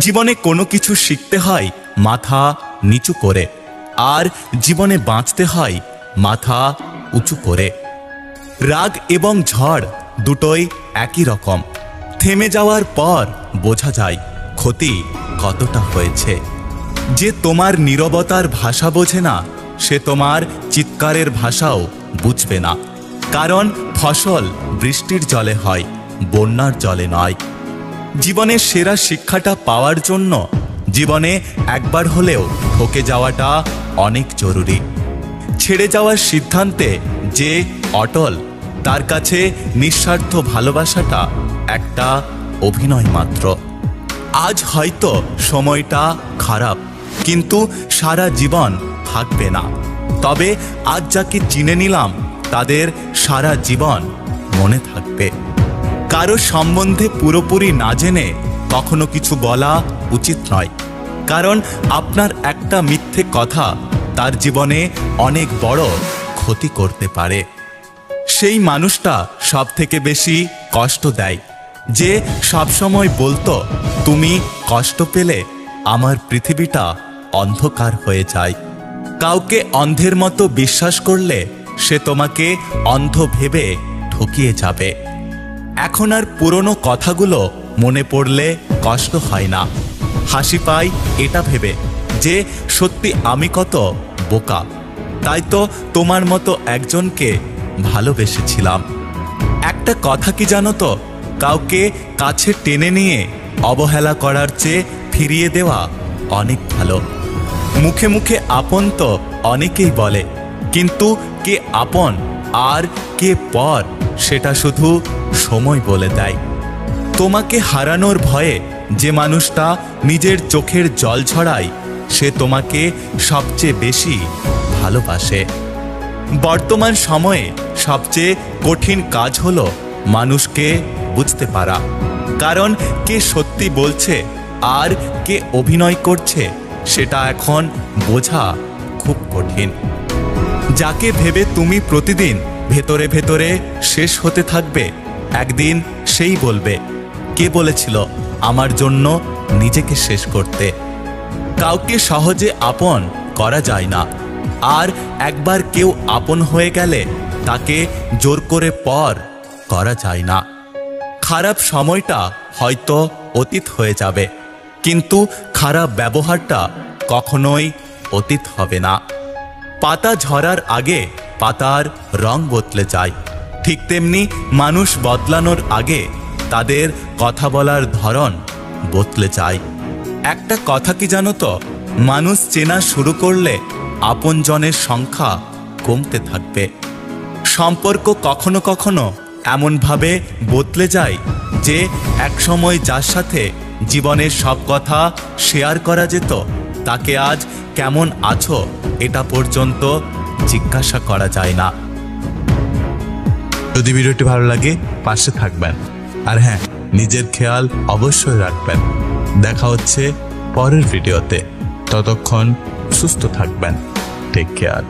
জীবনে কোনো কিছু শিখতে হয় মাথা নিচু করে, আর জীবনে বাঁচতে হয় মাথা উঁচু করে। রাগ এবং ঝড় দুটোই একই রকম। থেমে যাওয়ার পর বোঝা যায় ক্ষতি কতটা হয়েছে। যে তোমার নীরবতার ভাষা বোঝে না, সে তোমার চিৎকারের ভাষাও বুঝবে না। কারণ ফসল বৃষ্টির জলে হয়, বন্যার জলে নয়। জীবনের সেরা শিক্ষাটা পাওয়ার জন্য জীবনে একবার হলেও ঠকে যাওয়াটা অনেক জরুরি। ছেড়ে যাওয়ার সিদ্ধান্তে যে অটল, তার কাছে নিঃস্বার্থ ভালোবাসাটা একটা অভিনয় মাত্র। আজ হয়তো সময়টা খারাপ, কিন্তু সারা জীবন থাকবে না। তবে আজ যাকে চিনে নিলাম, তাদের সারা জীবন মনে থাকবে। কারো সম্বন্ধে পুরোপুরি না জেনে কখনো কিছু বলা উচিত নয়, কারণ আপনার একটা মিথ্যে কথা তার জীবনে অনেক বড় ক্ষতি করতে পারে। সেই মানুষটা সব থেকে বেশি কষ্ট দেয়, যে সবসময় বলতো তুমি কষ্ট পেলে আমার পৃথিবীটা অন্ধকার হয়ে যায়। কাউকে অন্ধের মতো বিশ্বাস করলে সে তোমাকে অন্ধ ভেবে ঠকিয়ে যাবে। এখন আর পুরনো কথাগুলো মনে পড়লে কষ্ট হয় না, হাসি পাই এটা ভেবে যে সত্যি আমি কত বোকা। তাই তো তোমার মতো একজনকে ভালোবেসেছিলাম। একটা কথা কি জানো তো, কাউকে কাছে টেনে নিয়ে অবহেলা করার চেয়ে ফিরিয়ে দেওয়া অনেক ভালো। মুখে মুখে আপন তো অনেকেই বলে, কিন্তু কে আপন আর কে পর সেটা শুধু সময় বলে দেয়। তোমাকে হারানোর ভয়ে যে মানুষটা নিজের চোখের জল ঝরায়, সে তোমাকে সবচেয়ে বেশি ভালোবাসে। বর্তমান সময়ে সবচেয়ে কঠিন কাজ হলো মানুষকে বুঝতে পারা। কারণ কে সত্যি বলছে আর কে অভিনয় করছে, সেটা এখন বোঝা খুব কঠিন। যাকে ভেবে তুমি প্রতিদিন ভেতরে ভেতরে শেষ হতে থাকবে, একদিন সেই বলবে, কে বলেছিল আমার জন্য নিজেকে শেষ করতে। কাউকে সহজে আপন করা যায় না, আর একবার কেউ আপন হয়ে গেলে তাকে জোর করে পর করা যায় না। খারাপ সময়টা হয়তো অতীত হয়ে যাবে, কিন্তু খারাপ ব্যবহারটা কখনোই অতীত হবে না। পাতা ঝরার আগে পাতার রং বদলে যায়, ঠিক তেমনি মানুষ বদলানোর আগে তাদের কথা বলার ধরন বদলে যায়। একটা কথা কি জানো তো, মানুষ চেনা শুরু করলে আপনজনের সংখ্যা কমতে থাকবে। সম্পর্ক কখনো কখনো এমনভাবে বদলে যায় যে একসময় যার সাথে জীবনের সব কথা শেয়ার করা যেত, তাকে আজ কেমন আছো এটা পর্যন্ত জিজ্ঞাসা করা যায় না। যদি ভিডিওটি ভালো লাগে পাশে থাকবেন, আর হ্যাঁ, নিজের খেয়াল অবশ্যই রাখবেন। দেখা হচ্ছে পরের ভিডিওতে, ততক্ষণ সুস্থ থাকবেন। Take care.